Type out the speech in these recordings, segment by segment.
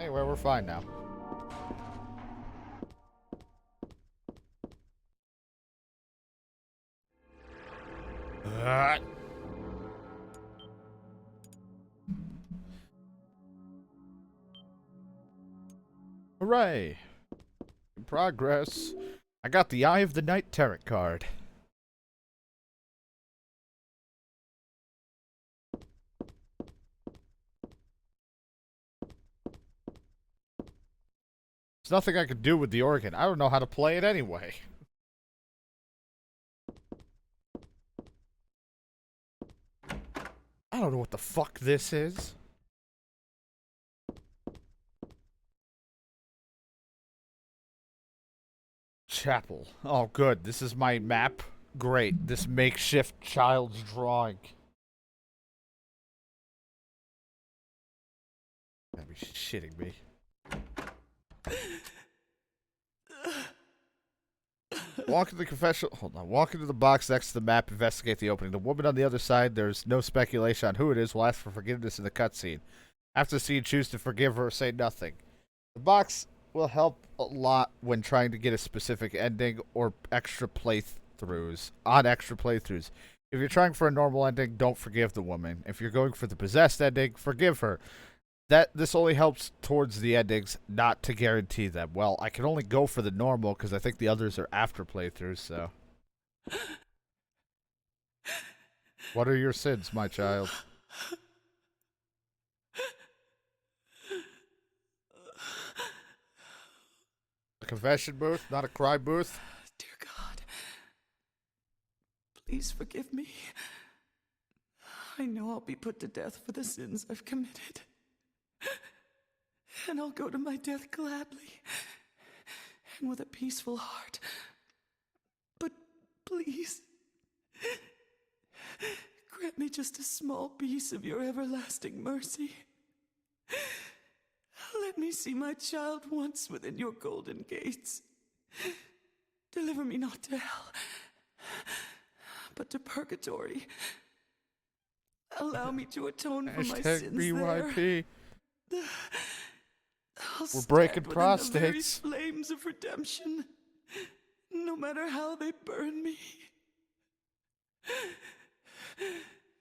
Anyway, we're fine now. Uh, Hooray! In progress. I got the Eye of the Night tarot card. There's nothing I can do with the organ. I don't know how to play it anyway. I don't know what the fuck this is. Chapel. Oh, good. This is my map. Great. This makeshift child's drawing. You gotta be shitting me. Walk into the confessional. Hold on. Walk into the box next to the map. Investigate the opening. The woman on the other side. There's no speculation on who it is. Will ask for forgiveness in the cutscene. After the scene, choose to forgive her or say nothing. The box will help a lot when trying to get a specific ending or extra playthroughs. If you're trying for a normal ending, don't forgive the woman. If you're going for the possessed ending, forgive her. This only helps towards the endings, not to guarantee them. Well, I can only go for the normal because I think the others are after playthroughs, so. What are your sins, my child? A confession booth, not a cry booth? Dear God, please forgive me. I know I'll be put to death for the sins I've committed. And I'll go to my death gladly and with a peaceful heart. But please, grant me just a small piece of your everlasting mercy. Let me see my child once within your golden gates. Deliver me not to hell, but to purgatory. Allow me to atone for my sins BYP. there. We're breaking prostates. The very flames of redemption, no matter how they burn me.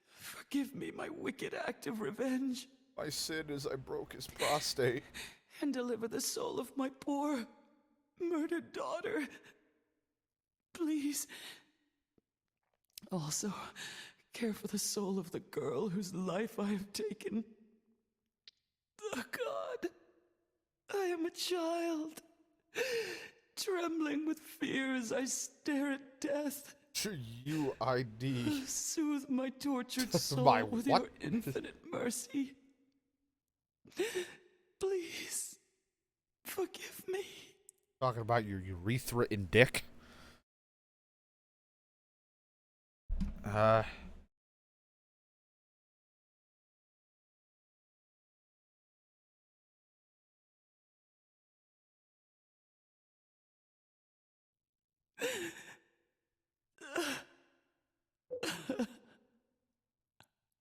Forgive me my wicked act of revenge. My sin is I broke his prostate. And deliver the soul of my poor, murdered daughter. Please. Also, care for the soul of the girl whose life I have taken. Oh, God. I am a child, trembling with fear as I stare at death. UID. Soothe my tortured soul My with what? your infinite mercy. Please, forgive me. Talking about your urethra and dick?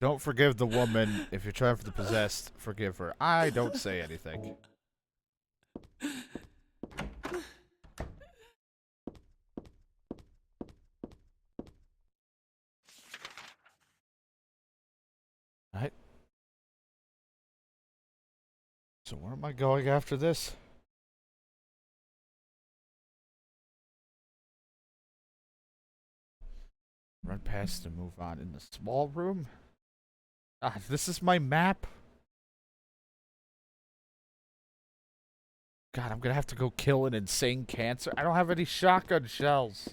Don't forgive the woman. If you're trying for the possessed, forgive her. I don't say anything. Alright. So where am I going after this? Run past and move on in the small room? Ah, this is my map? God, I'm gonna have to go kill an insane cancer. I don't have any shotgun shells.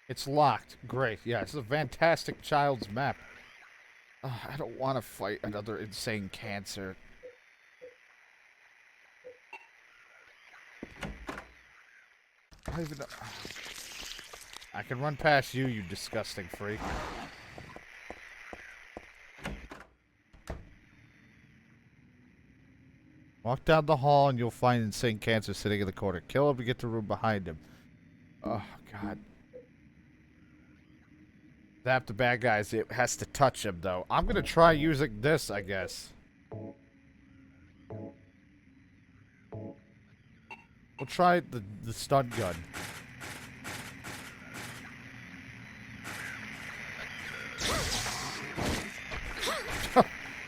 It's locked. Great. Yeah, it's a fantastic child's map. I don't want to fight another insane cancer. I don't even know. I can run past you, you disgusting freak. Walk down the hall and you'll find insane cancer sitting in the corner. Kill him to get the room behind him. Oh, God. Zap the bad guys. It has to touch him, though. I'm gonna try using this, I guess. We'll try the stun gun.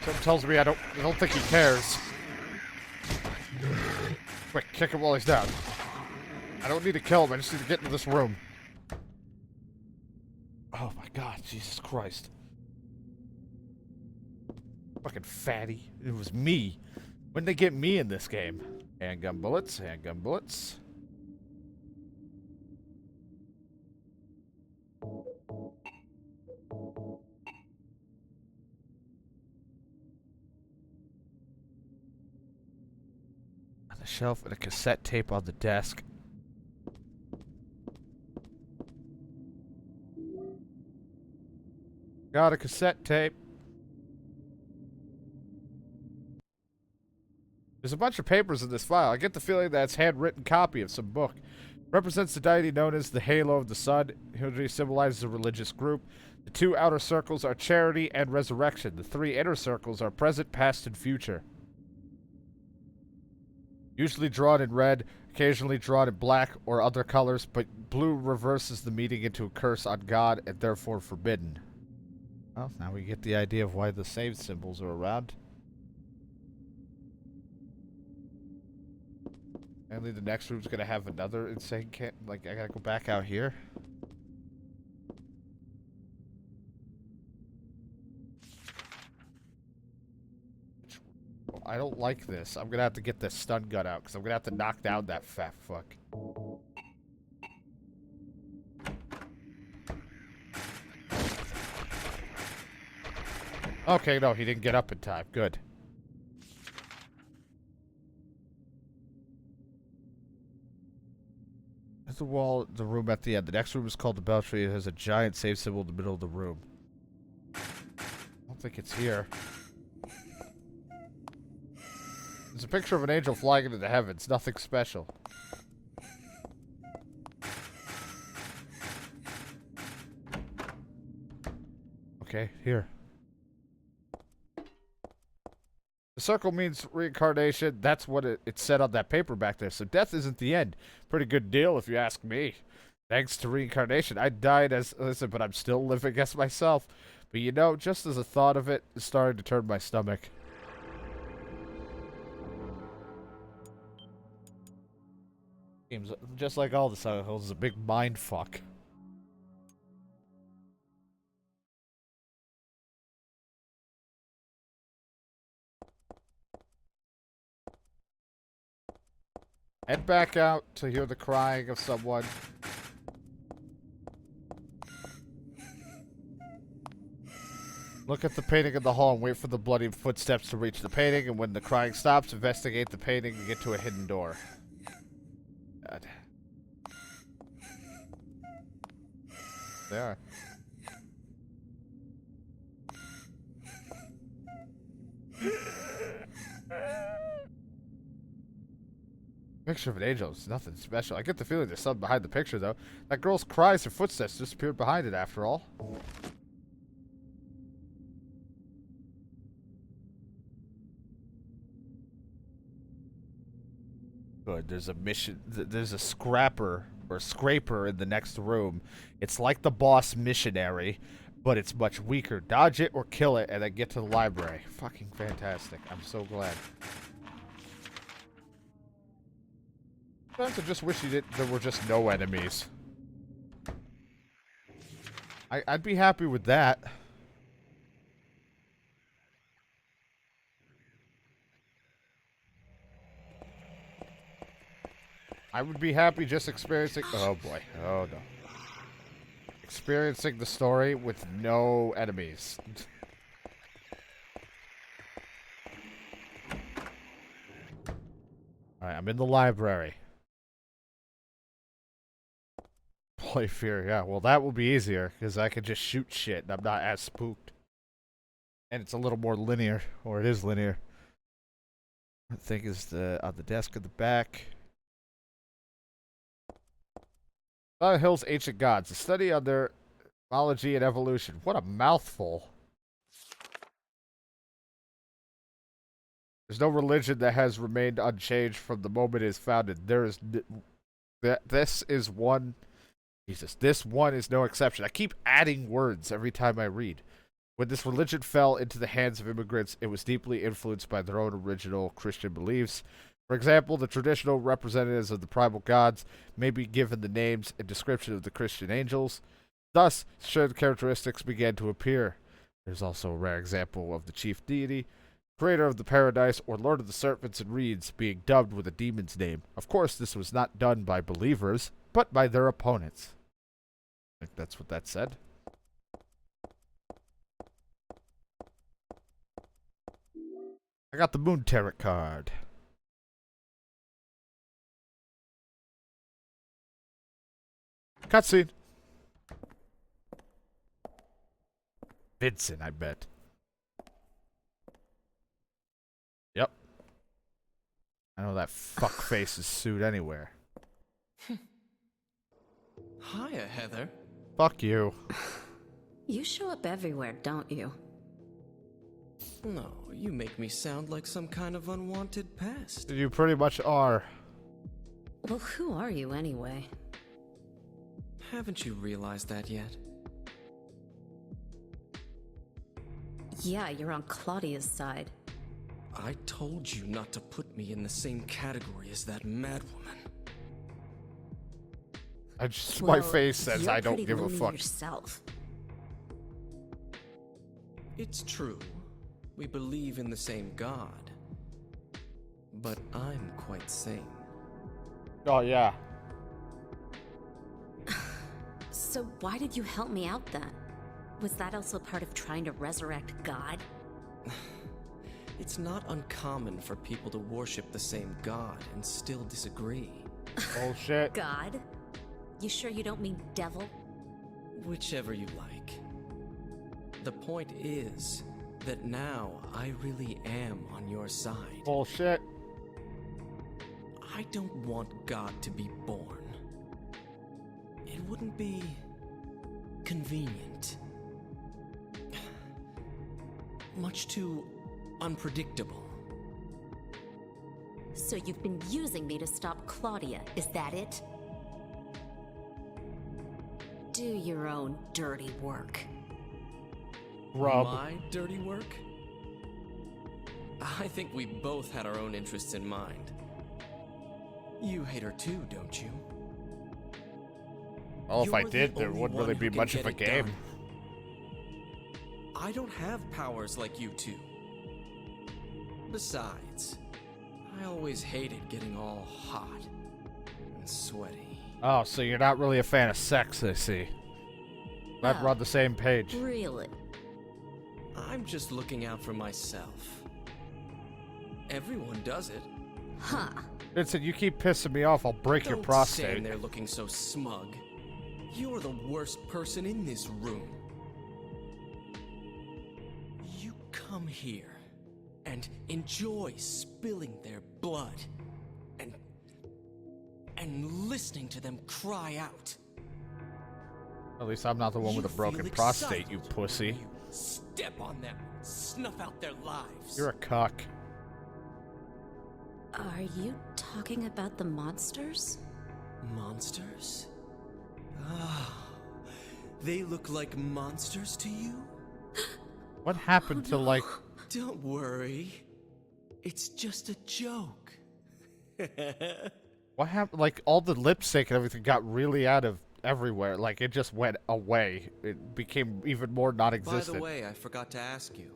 Something tells me I don't think he cares. Quick, kick him while he's down. I don't need to kill him, I just need to get into this room. Oh my God, Jesus Christ. Fucking fatty. It was me. When did they get me in this game? Handgun bullets, handgun bullets. On the shelf and a cassette tape on the desk. Got a cassette tape. There's a bunch of papers in this file. I get the feeling that it's a handwritten copy of some book. Represents the deity known as the Halo of the Sun. Hildry symbolizes a religious group. The two outer circles are charity and resurrection. The three inner circles are present, past, and future. Usually drawn in red, occasionally drawn in black or other colors, but blue reverses the meaning into a curse on God and therefore forbidden. Well, now we get the idea of why the save symbols are around. Apparently the next room's gonna have another insane like, I gotta go back out here. I don't like this. I'm gonna have to get this stun gun out, because I'm gonna have to knock down that fat fuck. Okay, no, he didn't get up in time. Good. There's the wall, the room at the end. The next room is called the Belfry. It has a giant save symbol in the middle of the room. I don't think it's here. There's a picture of an angel flying into the heavens. Nothing special. Okay, here. The circle means reincarnation. That's what it said on that paper back there. So death isn't the end. Pretty good deal, if you ask me. Thanks to reincarnation, I died as... Listen, but I'm still living as myself. But you know, just as a thought of it, it's starting to turn my stomach. Seems just like all the Silent Hills is a big mind fuck. Head back out to hear the crying of someone. Look at the painting in the hall and wait for the bloody footsteps to reach the painting, and when the crying stops, investigate the painting and get to a hidden door. God. There. Picture of an angel is nothing special. I get the feeling there's something behind the picture, though. That girl's cries and footsteps disappeared behind it, after all. Good. There's a mission. There's a scrapper or scraper in the next room. It's like the boss missionary, but it's much weaker. Dodge it or kill it, and then get to the library. Fucking fantastic. I'm so glad. Sometimes I just wish there were just no enemies. I'd be happy with that. I would be happy just experiencing... Oh boy. Oh no. Experiencing the story with no enemies. Alright, I'm in the library. Play fear, yeah. Well, that will be easier, because I can just shoot shit, and I'm not as spooked. And it's a little more linear, or it is linear. I think is on the desk at the back. Silent Hill's Ancient Gods, a study on their mythology and evolution. What a mouthful. There's no religion that has remained unchanged from the moment it is founded. This is one. Jesus, this one is no exception. I keep adding words every time I read. When this religion fell into the hands of immigrants, it was deeply influenced by their own original Christian beliefs. For example, the traditional representatives of the primal gods may be given the names and description of the Christian angels. Thus, shared characteristics began to appear. There's also a rare example of the chief deity, creator of the paradise, or lord of the serpents and reeds, being dubbed with a demon's name. Of course, this was not done by believers, but by their opponents. I think that's what that said. I got the Moon Tarot card. Cutscene. Vincent, I bet. Yep. I know that fuckface is sued anywhere. Hiya, Heather. Fuck you. You show up everywhere, don't you? No, you make me sound like some kind of unwanted pest. You pretty much are. Well, who are you anyway? Haven't you realized that yet? Yeah, you're on Claudia's side. I told you not to put me in the same category as that madwoman. My face says you're I don't pretty give a loony fuck. Yourself. It's true. We believe in the same God. But I'm quite sane. Oh, yeah. So why did you help me out then? Was that also part of trying to resurrect God? It's not uncommon for people to worship the same God and still disagree. Bullshit. God? You sure you don't mean devil? Whichever you like. The point is that now I really am on your side. Bullshit. I don't want God to be born. It wouldn't be convenient. Much too unpredictable. So you've been using me to stop Claudia, is that it? Do your own dirty work. Rub. My dirty work? I think we both had our own interests in mind. You hate her too, don't you? Well, if I You're the did, there only wouldn't one really who be can much of get a it game. done. I don't have powers like you two. Besides, I always hated getting all hot and sweaty. Oh, so you're not really a fan of sex, I see. Glad we're on the same page. Really? I'm just looking out for myself. Everyone does it. Huh. Vincent, you keep pissing me off, I'll break your Don't prostate. stand there looking so smug. You're the worst person in this room. You come here and enjoy spilling their blood and listening to them cry out. At least I'm not the one You with a broken feel prostate, excited you when pussy. you step on them, snuff out their lives. You're a cuck. Are you talking about the monsters? Monsters? Ah, they look like monsters to you? What happened to, like... Don't worry. It's just a joke. What happened? Like, all the lipstick and everything got really out of everywhere. Like, it just went away. It became even more By non-existent. the way, I forgot to ask you.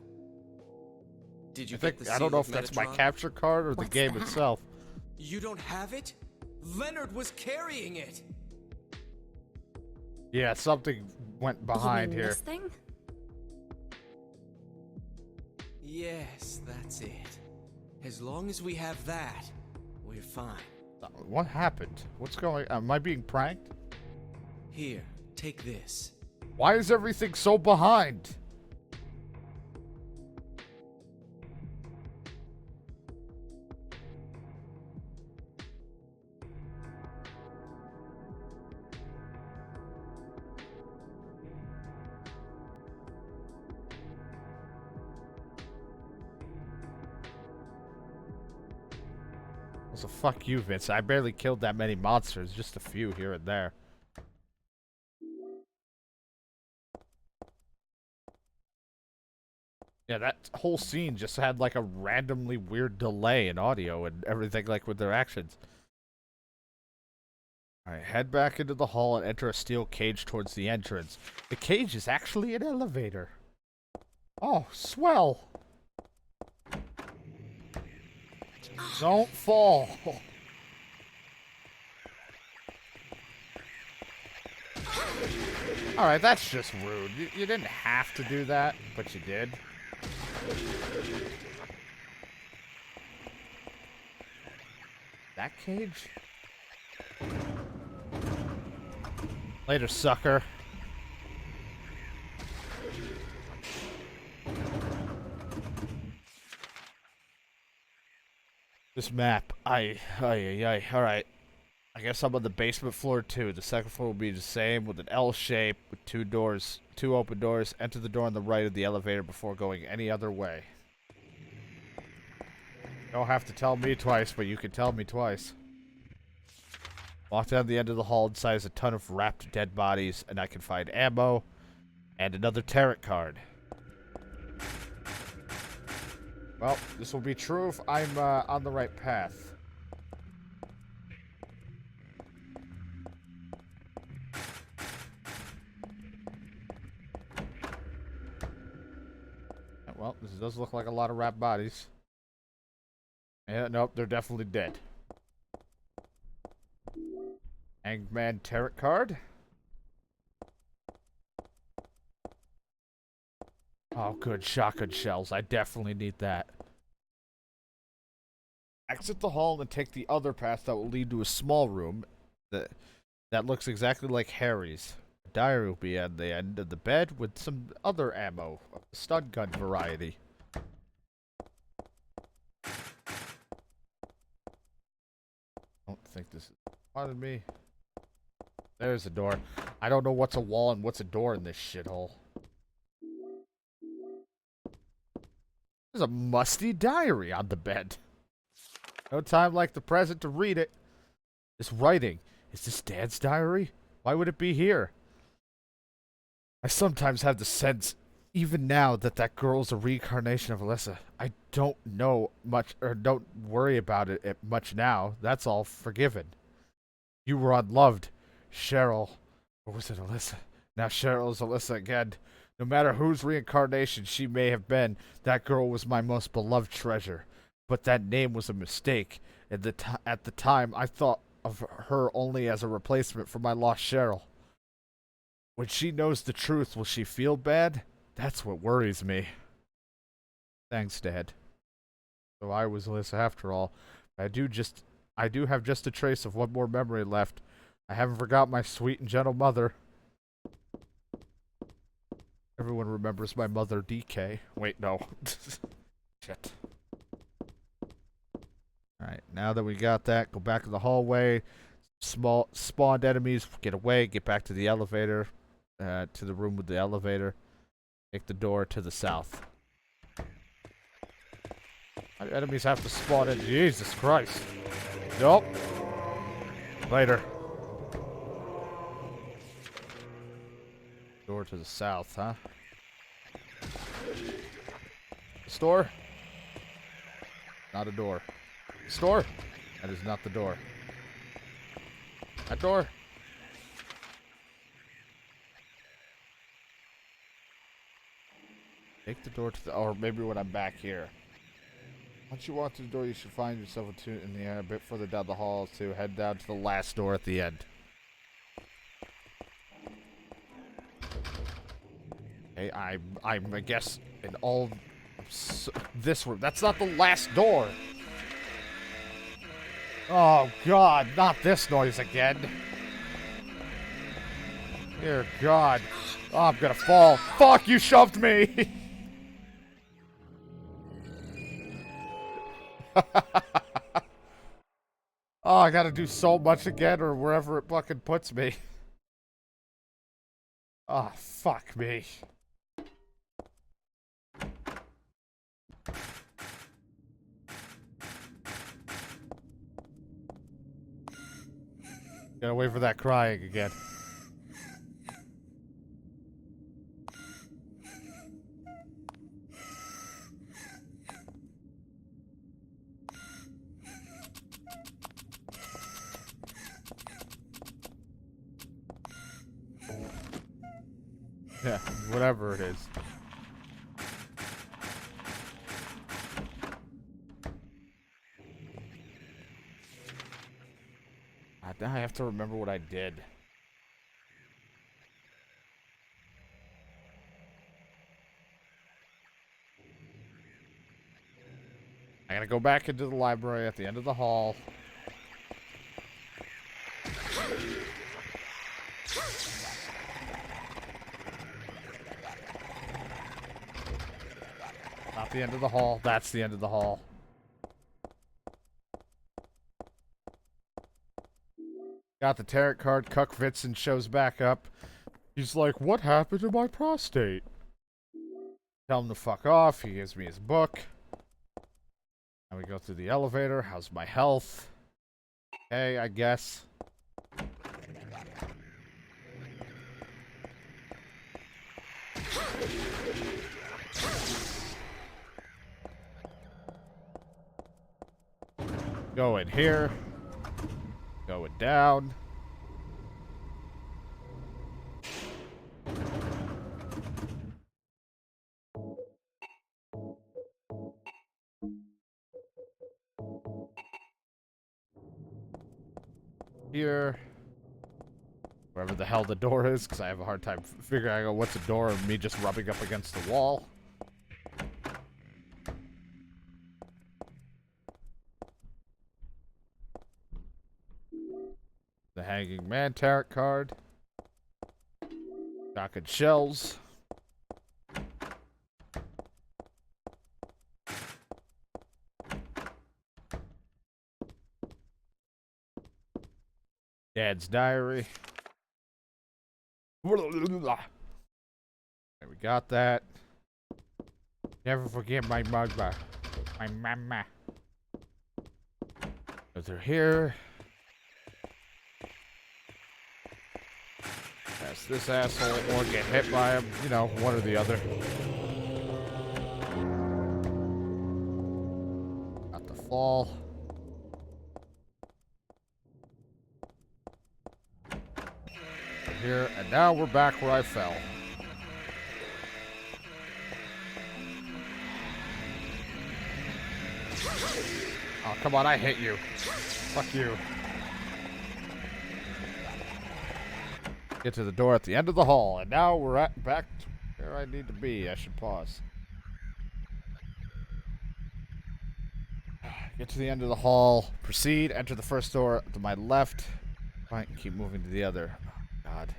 Did you I get the think, I don't seal know of if that's my Metatron? capture card or the What's game that? itself. You don't have it? Leonard was carrying it. Yeah, something went behind you mean here. this thing? Yes, that's it. As long as we have that, we're fine. What happened? What's going... Am I being pranked? Here, take this. Why is everything so behind? So fuck you, Vince. I barely killed that many monsters, just a few here and there. Yeah, that whole scene just had like a randomly weird delay in audio and everything, like with their actions. Alright, head back into the hall and enter a steel cage towards the entrance. The cage is actually an elevator. Oh, swell! Don't fall! Alright, that's just rude. You didn't have to do that, but you did. That cage? Later, sucker. This map. Alright. I guess I'm on the basement floor too. The second floor will be the same with an L shape with two doors, two open doors. Enter the door on the right of the elevator before going any other way. You don't have to tell me twice, but you can tell me twice. Walk down the end of the hall inside is a ton of wrapped dead bodies, and I can find ammo and another tarot card. Well, this will be true if I'm on the right path. Well, this does look like a lot of wrapped bodies. Yeah, nope, they're definitely dead. Hangman tarot card. Oh, good. Shotgun shells. I definitely need that. Exit the hall and take the other path that will lead to a small room that looks exactly like Harry's. A diary will be at the end of the bed with some other ammo, of the stun gun variety. I don't think this is part of me. There's a door. I don't know what's a wall and what's a door in this shithole. There's a musty diary on the bed. No time like the present to read it. This writing. Is this Dad's diary? Why would it be here? I sometimes have the sense, even now, that that girl's a reincarnation of Alyssa. I don't know much, or don't worry about it much now. That's all forgiven. You were unloved. Cheryl. Or was it Alyssa? Now Cheryl is Alyssa again. No matter whose reincarnation she may have been, that girl was my most beloved treasure. But that name was a mistake. At the time, I thought of her only as a replacement for my lost Cheryl. When she knows the truth, will she feel bad? That's what worries me. Thanks, Dad. So I was Alyssa after all. I do have just a trace of one more memory left. I haven't forgot my sweet and gentle mother. Everyone remembers my mother, DK. Wait, no. Shit. Alright, now that we got that, go back to the hallway. Small spawned enemies, get away, get back to the elevator. To the room with the elevator. Take the door to the south. Why do enemies have to spawn in? Jesus Christ. Nope. Later. Door to the south, huh? Store? Not a door. Store? That is not the door. That door? Take the door to the... Or maybe when I'm back here. Once you walk through the door, you should find yourself in the air a bit further down the hall to head down to the last door at the end. Okay, I guess in all this room. That's not the last door. Oh God, not this noise again. Dear God. Oh, I'm gonna fall. Fuck, you shoved me. Oh, I gotta do so much again or wherever it fucking puts me. Oh, fuck me. Gotta wait for that crying again. Yeah, whatever it is. Now I have to remember what I did. I gotta go back into the library at the end of the hall. Not the end of the hall. That's the end of the hall. Got the tarot card. Cuck Vincent shows back up. He's like, what happened to my prostate? Tell him to fuck off. He gives me his book. And we go through the elevator. How's my health? Okay, I guess. Going here. Going down. Here. Wherever the hell the door is, because I have a hard time figuring out what's a door and me just rubbing up against the wall. The Hanging Man tarot card. Shotgun shells. Dad's diary. There we got that. Never forget my mama. My mama. But they're here. Pass this asshole or get hit by him. You know, one or the other. Got the fall. Here, and now we're back where I fell. Oh, come on, I hit you. Fuck you. Get to the door at the end of the hall, and now we're back to where I need to be. I should pause. Get to the end of the hall. Proceed. Enter the first door to my left. Fine, keep moving to the other. God.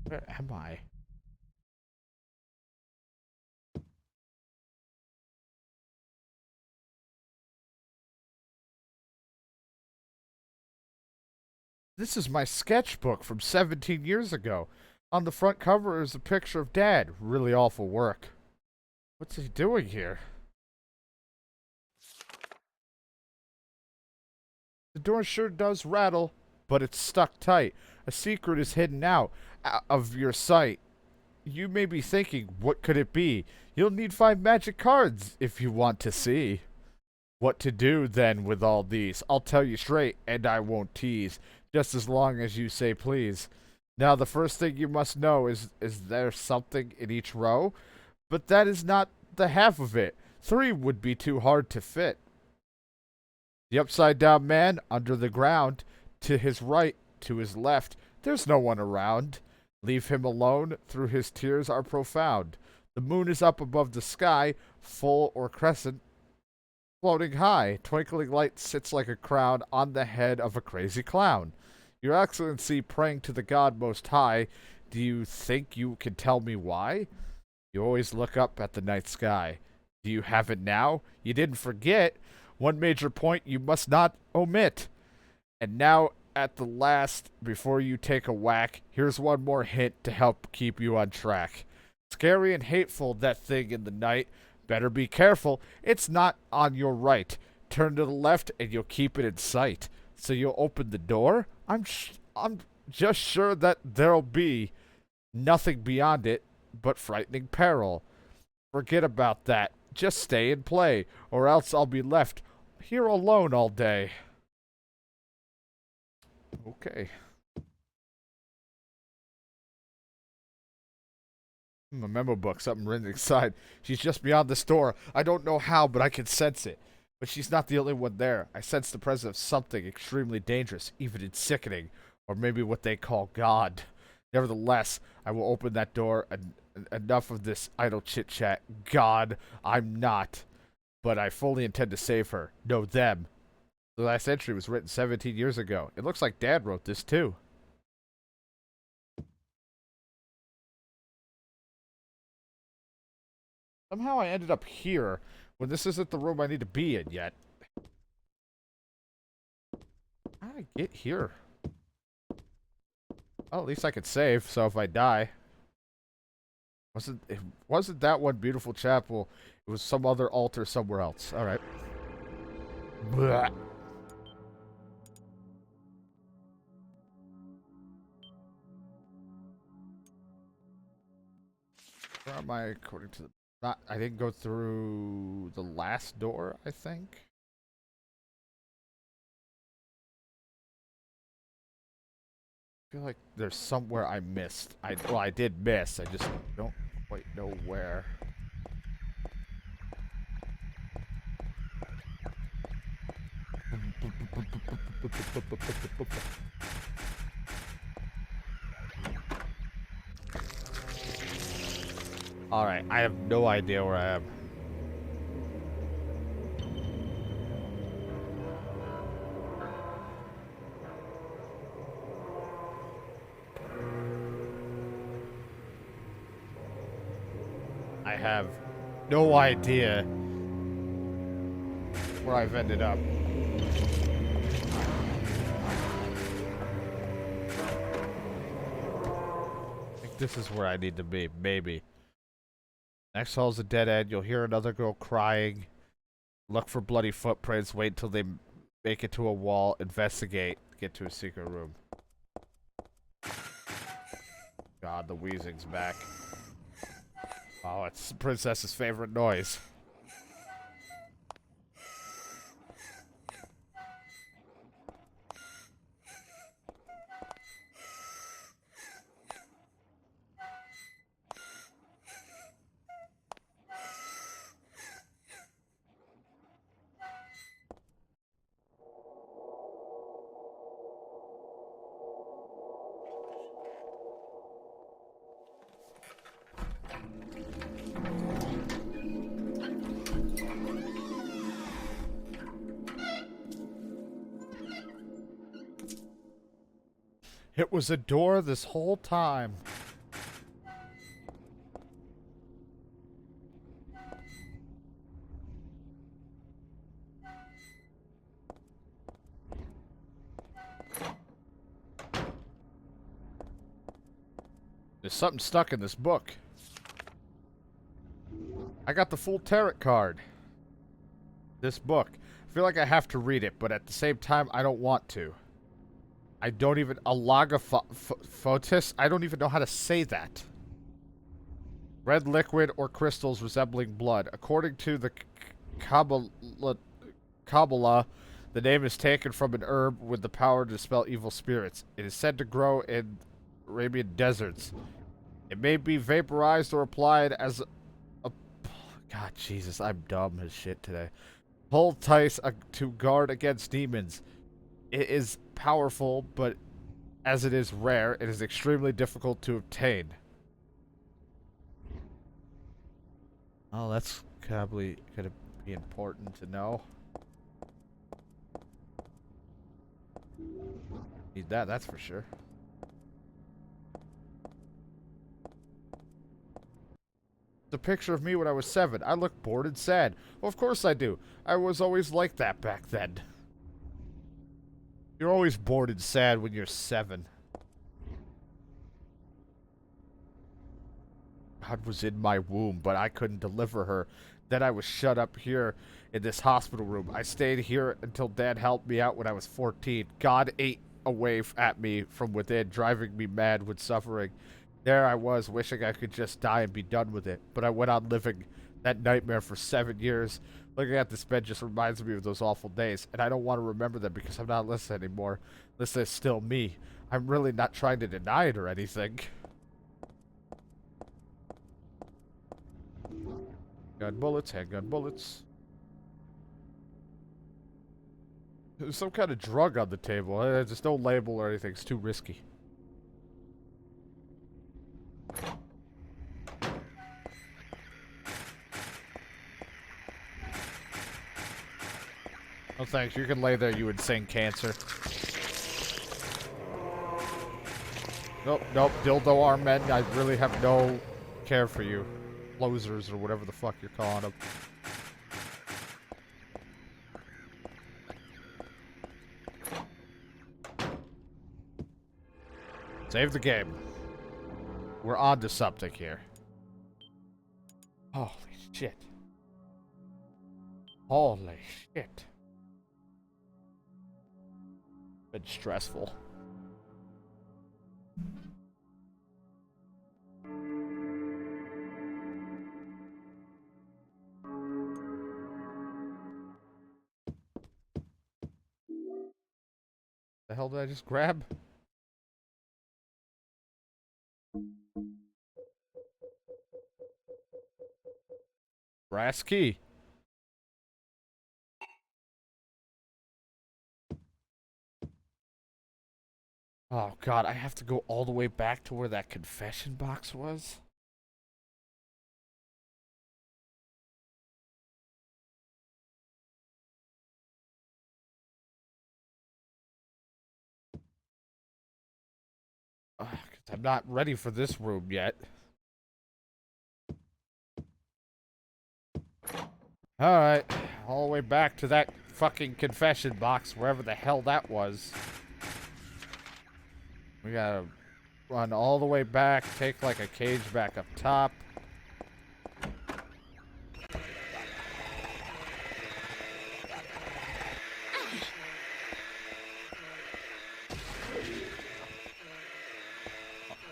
Where am I? This is my sketchbook from 17 years ago. On the front cover is a picture of Dad. Really awful work. What's he doing here? The door sure does rattle, but it's stuck tight. A secret is hidden out of your sight. You may be thinking, what could it be? You'll need 5 magic cards if you want to see. What to do then with all these? I'll tell you straight, and I won't tease, just as long as you say please. Now, the first thing you must know is there something in each row? But that is not the half of it. 3 would be too hard to fit. The upside-down man under the ground, to his right, to his left, there's no one around. Leave him alone, through his tears are profound. The moon is up above the sky, full or crescent, floating high. Twinkling light sits like a crown on the head of a crazy clown. Your Excellency, praying to the God Most High, do you think you can tell me why? You always look up at the night sky. Do you have it now? You didn't forget. One major point you must not omit. And now at the last, before you take a whack, here's one more hint to help keep you on track. Scary and hateful, that thing in the night. Better be careful. It's not on your right. Turn to the left and you'll keep it in sight. So you'll open the door? I'm just sure that there'll be nothing beyond it but frightening peril. Forget about that. Just stay and play, or else I'll be left here alone all day. Okay. A memo book, something written inside. She's just beyond this door. I don't know how, but I can sense it. But she's not the only one there. I sense the presence of something extremely dangerous, even sickening, or maybe what they call God. Nevertheless, I will open that door, and enough of this idle chit-chat. God, I'm not. But I fully intend to save her. No, them. The last entry was written 17 years ago. It looks like Dad wrote this, too. Somehow I ended up here when this isn't the room I need to be in yet. How did I get here? Well, at least I could save, so if I die. It wasn't that one beautiful chapel. It was some other altar somewhere else. Alright. Blah. Where am I according to the... I didn't go through the last door, I think. I feel like there's somewhere I missed. Well, I did miss. I just don't quite know where. Alright, I have no idea where I am. I have no idea where I've ended up. I think this is where I need to be, maybe. Next hall's a dead end. You'll hear another girl crying. Look for bloody footprints. Wait until they make it to a wall. Investigate. Get to a secret room. God, the wheezing's back. Oh, it's the princess's favorite noise. It was a door this whole time. There's something stuck in this book. I got the full tarot card. This book. I feel like I have to read it, but at the same time, I don't want to. I don't even... Alagaphotis? I don't even know how to say that. Red liquid or crystals resembling blood. According to the Kabbalah, the name is taken from an herb with the power to dispel evil spirits. It is said to grow in Arabian deserts. It may be vaporized or applied as a... God, Jesus, I'm dumb as shit today. Poultice to guard against demons. It is powerful, but as it is rare, it is extremely difficult to obtain. Oh, that's probably gonna be important to know. Need that, that's for sure. The picture of me when I was 7. I look bored and sad. Well, of course I do. I was always like that back then. You're always bored and sad when you're 7. God was in my womb, but I couldn't deliver her. Then I was shut up here in this hospital room. I stayed here until Dad helped me out when I was 14. God ate away at me from within, driving me mad with suffering. There I was, wishing I could just die and be done with it. But I went on living that nightmare for 7 years. Looking at this bed just reminds me of those awful days, and I don't want to remember them because I'm not Alyssa anymore. Alyssa is still me. I'm really not trying to deny it or anything. Gun bullets, handgun bullets. There's some kind of drug on the table. There's no label or anything. It's too risky. Oh, thanks. You can lay there, you insane cancer. Nope, nope. Dildo arm men. I really have no care for you. Closers or whatever the fuck you're calling them. Save the game. We're on to something here. Holy shit. Holy shit. Been stressful. The hell did I just grab? Brass key. Oh god, I have to go all the way back to where that confession box was? Ugh, 'cause I'm not ready for this room yet. Alright, all the way back to that fucking confession box, wherever the hell that was. We gotta run all the way back, take like a cage back up top.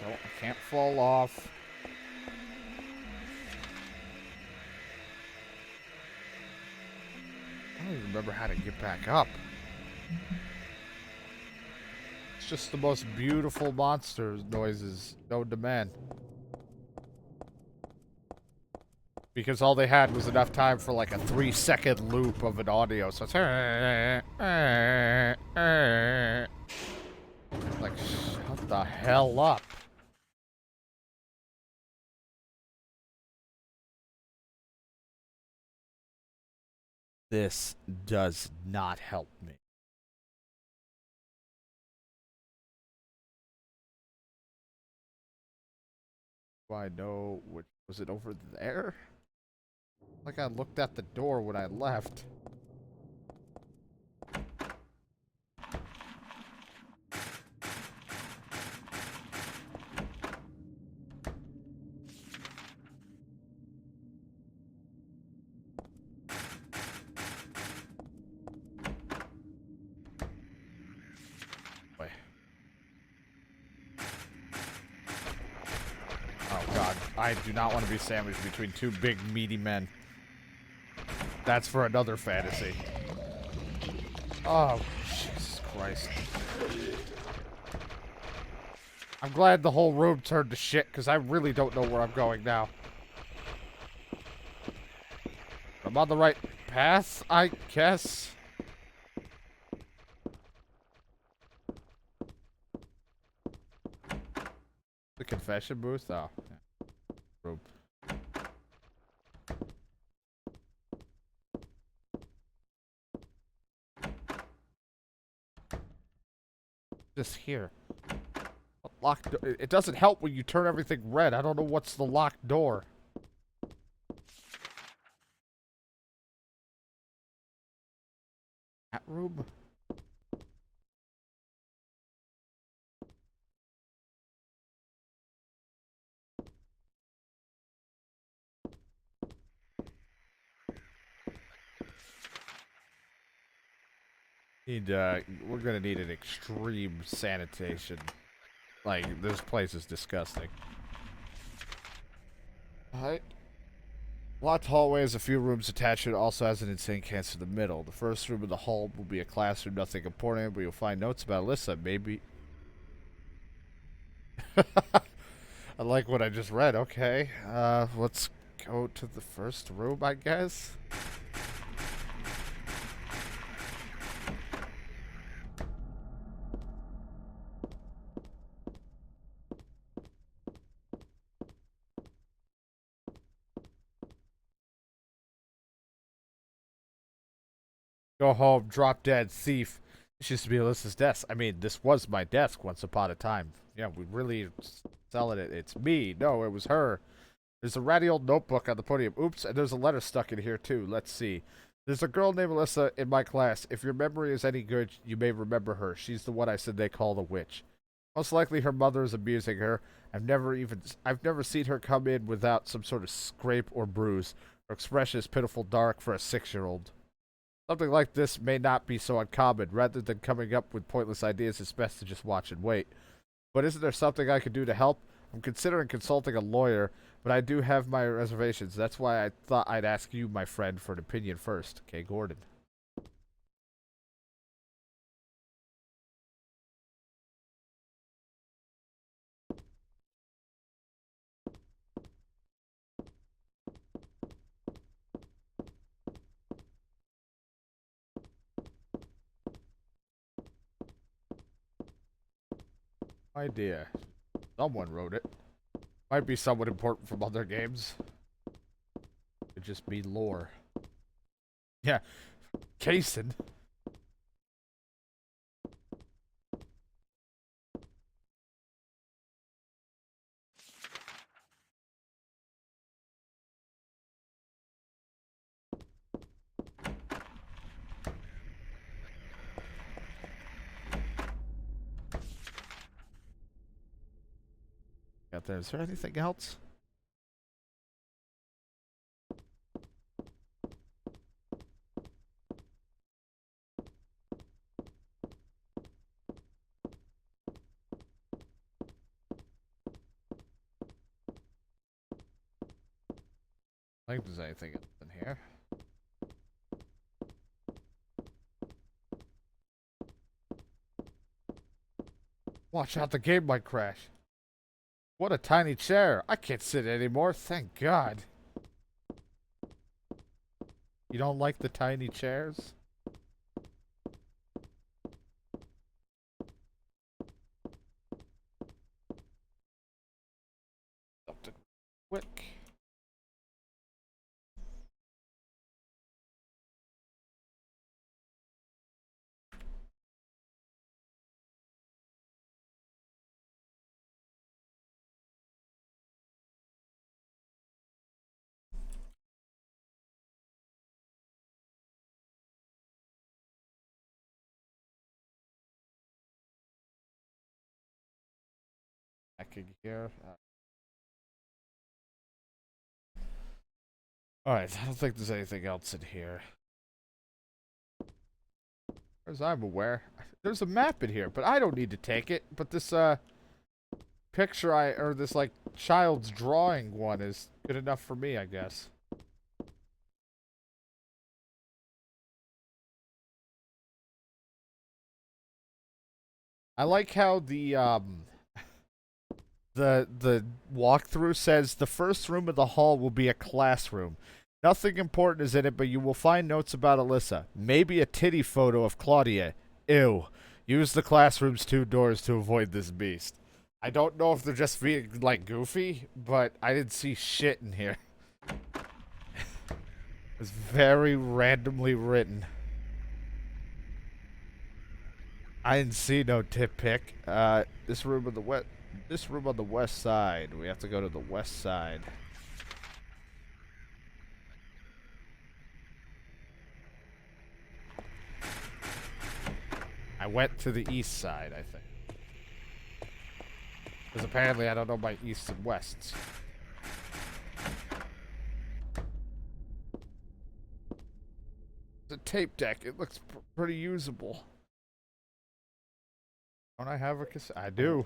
Oh, I can't fall off. I don't even remember how to get back up. It's just the most beautiful monster noises known to man. Because all they had was enough time for like a 3-second loop of an audio, so it's like, shut the hell up. This does not help me. Do I know which was it over there? Like I looked at the door when I left. Wait. Oh god, I do not want to be sandwiched between two big meaty men. That's for another fantasy. Oh, Jesus Christ. I'm glad the whole room turned to shit, because I really don't know where I'm going now. I'm on the right path, I guess. The confession booth? Oh. Yeah. Room. Just here. Locked. It doesn't help when you turn everything red. I don't know what's the locked door. That room? We're gonna need an extreme sanitation. Like, this place is disgusting. Alright. Locked hallway has a few rooms attached to it. Also has an insane cancer in the middle. The first room in the hall will be a classroom, nothing important, but you'll find notes about Alyssa. Maybe. I like what I just read. Okay. Let's go to the first room, I guess. Go home, drop dead, thief. This used to be Alyssa's desk. I mean, this was my desk once upon a time. Yeah, we really selling it. It's me. No, it was her. There's a ratty old notebook on the podium. Oops, and there's a letter stuck in here, too. Let's see. There's a girl named Alyssa in my class. If your memory is any good, you may remember her. She's the one I said they call the witch. Most likely her mother is abusing her. I've never seen her come in without some sort of scrape or bruise. Her expression is pitiful dark for a 6-year-old. Something like this may not be so uncommon. Rather than coming up with pointless ideas, it's best to just watch and wait. But isn't there something I could do to help? I'm considering consulting a lawyer, but I do have my reservations. That's why I thought I'd ask you, my friend, for an opinion first. Okay, Gordon. Idea. Someone wrote it. Might be someone important from other games. Could just be lore. Yeah. Kason. Got there. Is there anything else? I think there's anything in here. Watch out, the game might crash. What a tiny chair. I can't sit anymore, thank God. You don't like the tiny chairs? Something quick. Back in here. Alright, I don't think there's anything else in here. As I'm aware. There's a map in here, but I don't need to take it. But this, picture or this, like, child's drawing one is good enough for me, I guess. I like how the walkthrough says the first room of the hall will be a classroom. Nothing important is in it, but you will find notes about Alyssa. Maybe a titty photo of Claudia. Ew. Use the classroom's 2 doors to avoid this beast. I don't know if they're just being, like, goofy, but I didn't see shit in here. It's very randomly written. I didn't see no tip pick. This room on the west side. We have to go to the west side. I went to the east side, I think. Because apparently I don't know my easts and wests. It's a tape deck. It looks pretty usable. Don't I have a cassette? I do.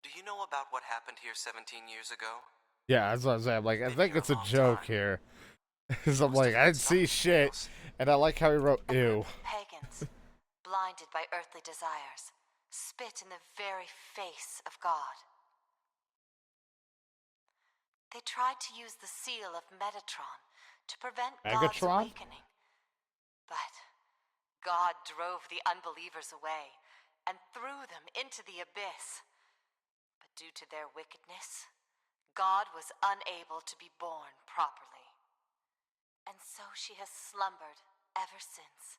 Do you know about what happened here 17 years ago? Yeah, that's what I'm saying. I'm like, I Been think here it's a a long joke time. here. Because I'm Most of like, you I had didn't see stopped shit. emails. And I like how he wrote, A ew. group of pagans, blinded by earthly desires, spit in the very face of God. They tried to use the seal of Metatron to prevent God's Megatron? awakening. But God drove the unbelievers away and threw them into the abyss. But due to their wickedness, God was unable to be born properly. And so she has slumbered ever since,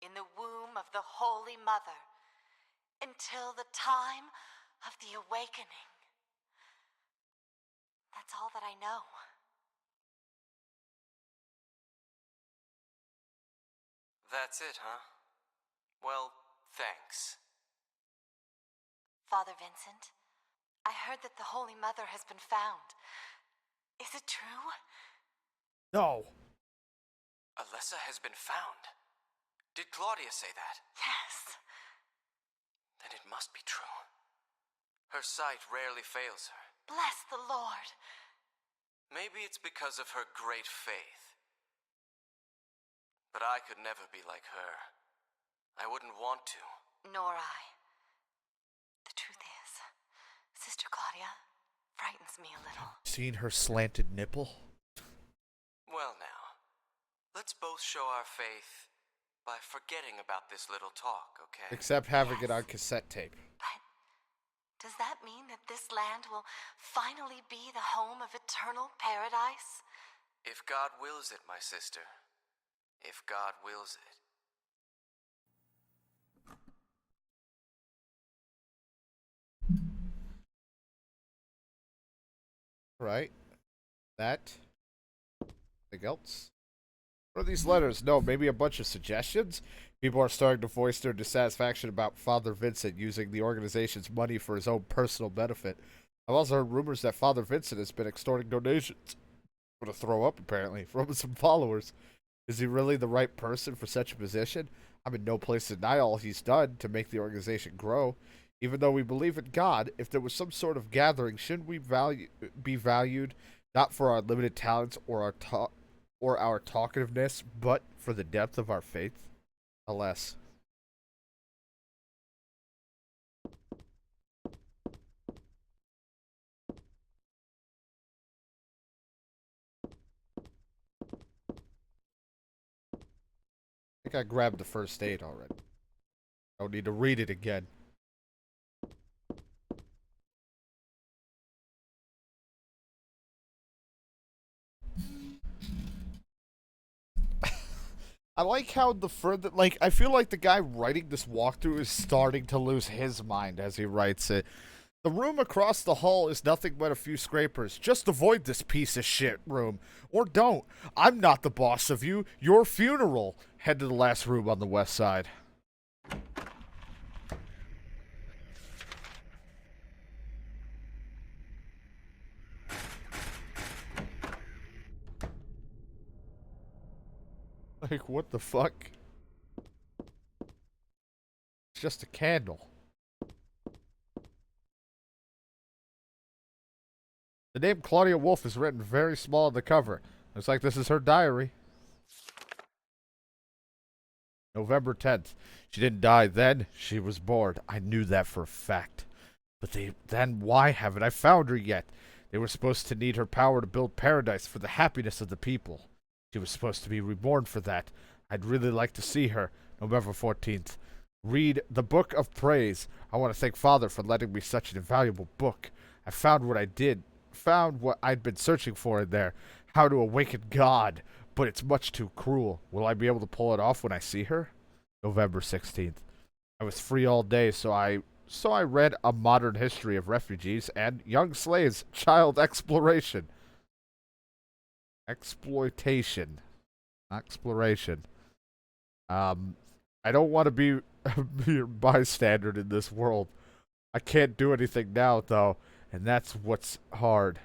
in the womb of the Holy Mother, until the time of the awakening. That's all that I know. That's it, huh? Well, thanks. Father Vincent, I heard that the Holy Mother has been found. Is it true? No. Alessa has been found. Did Claudia say that? Yes. Then it must be true. Her sight rarely fails her. Bless the Lord. Maybe it's because of her great faith. But I could never be like her. I wouldn't want to. Nor I. The truth is, Sister Claudia frightens me a little. Seen her slanted nipple? Well now, let's both show our faith by forgetting about this little talk, okay? Except having it Yes. on cassette tape. But does that mean that this land will finally be the home of eternal paradise? If God wills it, my sister. If God wills it. Right? That. Anything else? What are these letters? No, maybe a bunch of suggestions? People are starting to voice their dissatisfaction about Father Vincent using the organization's money for his own personal benefit. I've also heard rumors that Father Vincent has been extorting donations. I'm gonna throw up, apparently, from some followers. Is he really the right person for such a position? I'm in no place to deny all he's done to make the organization grow. Even though we believe in God, if there was some sort of gathering, shouldn't we be valued not for our limited talents or our talkativeness, but for the depth of our faith? Alas. I think I grabbed the first aid already. I don't need to read it again. I like how the further, like, I feel like the guy writing this walkthrough is starting to lose his mind as he writes it. The room across the hall is nothing but a few scrapers. Just avoid this piece of shit room. Or don't. I'm not the boss of you. Your funeral. Head to the last room on the west side. Like, what the fuck? It's just a candle. The name Claudia Wolf is written very small on the cover. Looks like this is her diary. November 10th. She didn't die then. She was bored. I knew that for a fact. But then why haven't I found her yet? They were supposed to need her power to build paradise for the happiness of the people. She was supposed to be reborn for that. I'd really like to see her. November 14th. Read the Book of Praise. I want to thank Father for letting me such an invaluable book. I found what I'd been searching for in there. How to awaken God. But it's much too cruel. Will I be able to pull it off when I see her? November 16th. I was free all day, so I read A Modern History of Refugees and Young Slaves, Child Exploration. Exploitation. Exploration. I don't want to be a mere bystander in this world. I can't do anything now, though, and that's what's hard.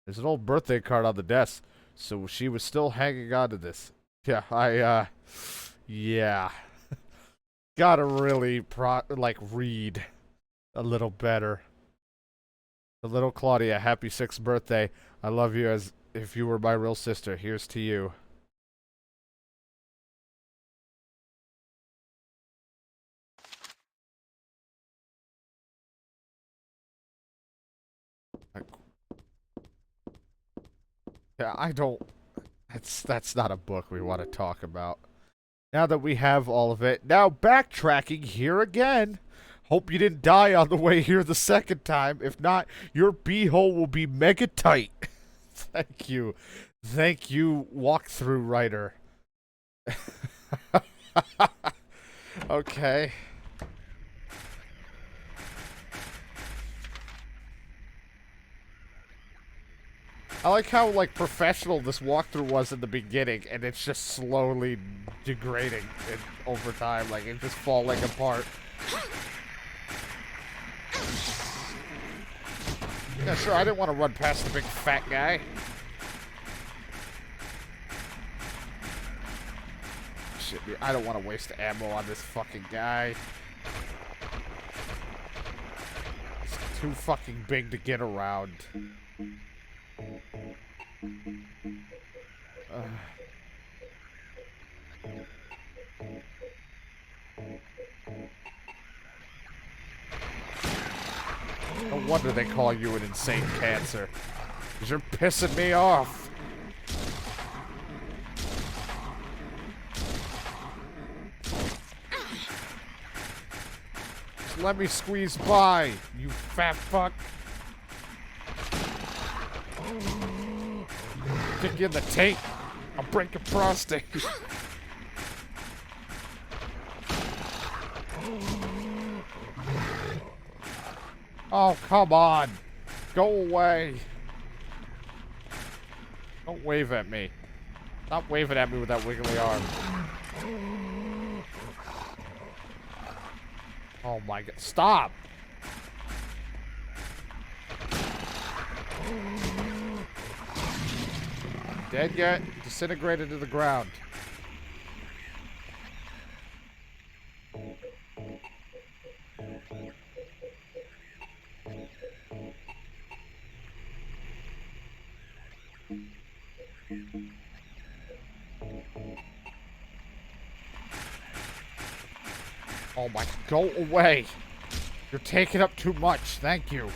There's an old birthday card on the desk. So she was still hanging on to this. Yeah, yeah. Gotta really, read a little better. The little Claudia, happy 6th birthday. I love you as if you were my real sister. Here's to you. Yeah, I don't... That's not a book we want to talk about. Now that we have all of it, now backtracking here again. Hope you didn't die on the way here the second time. If not, your beehole will be mega tight. Thank you. Thank you, walkthrough writer. Okay. I like how, professional this walkthrough was in the beginning, and it's just slowly degrading over time. Like, it's just falling apart. Yeah, sure, I didn't want to run past the big fat guy. Shit, dude, I don't want to waste ammo on this fucking guy. It's too fucking big to get around. No wonder they call you an insane cancer. 'Cause you're pissing me off. Just let me squeeze by, you fat fuck. Kick you in the taint. I'll break your prostate. Oh, come on. Go away. Don't wave at me. Stop waving at me with that wiggly arm. Oh my god. Stop. Dead yet? Disintegrated to the ground. Oh my, go away. You're taking up too much. Thank you.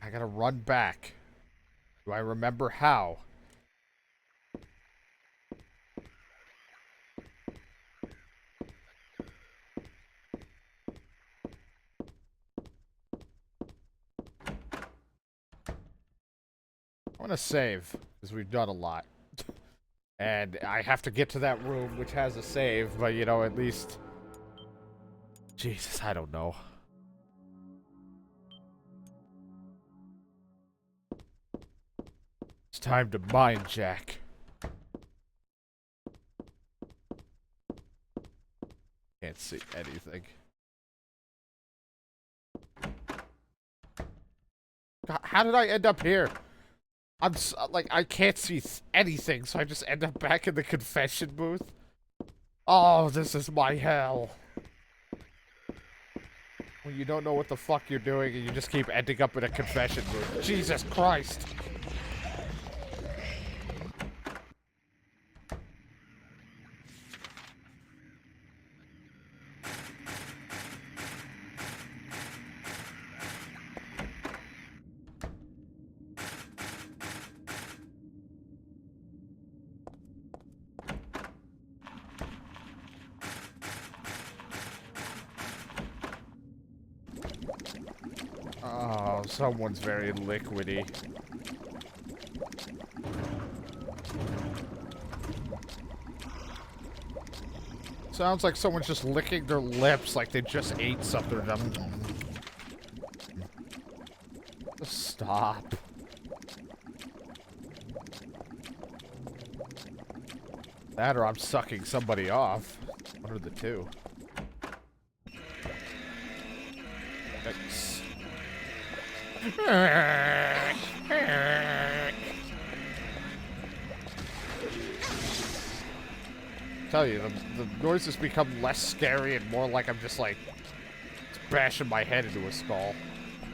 I gotta run back. Do I remember how? I'm gonna save, because we've done a lot. And I have to get to that room, which has a save, but, you know, at least... Jesus, I don't know. It's time to mind jack. Can't see anything. God, how did I end up here? I can't see anything, so I just end up back in the confession booth. Oh, this is my hell. When you don't know what the fuck you're doing and you just keep ending up in a confession booth. Jesus Christ. Oh, someone's very liquidy. Sounds like someone's just licking their lips like they just ate something. Just stop. That or I'm sucking somebody off. One of the two. Thanks. Tell you, the noises become less scary and more like I'm just like bashing my head into a skull.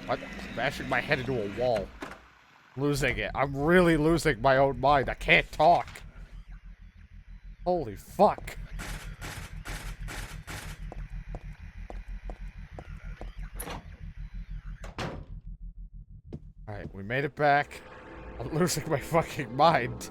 What? Bashing my head into a wall. Losing it. I'm really losing my own mind. I can't talk. Holy fuck. Alright, we made it back. I'm losing my fucking mind.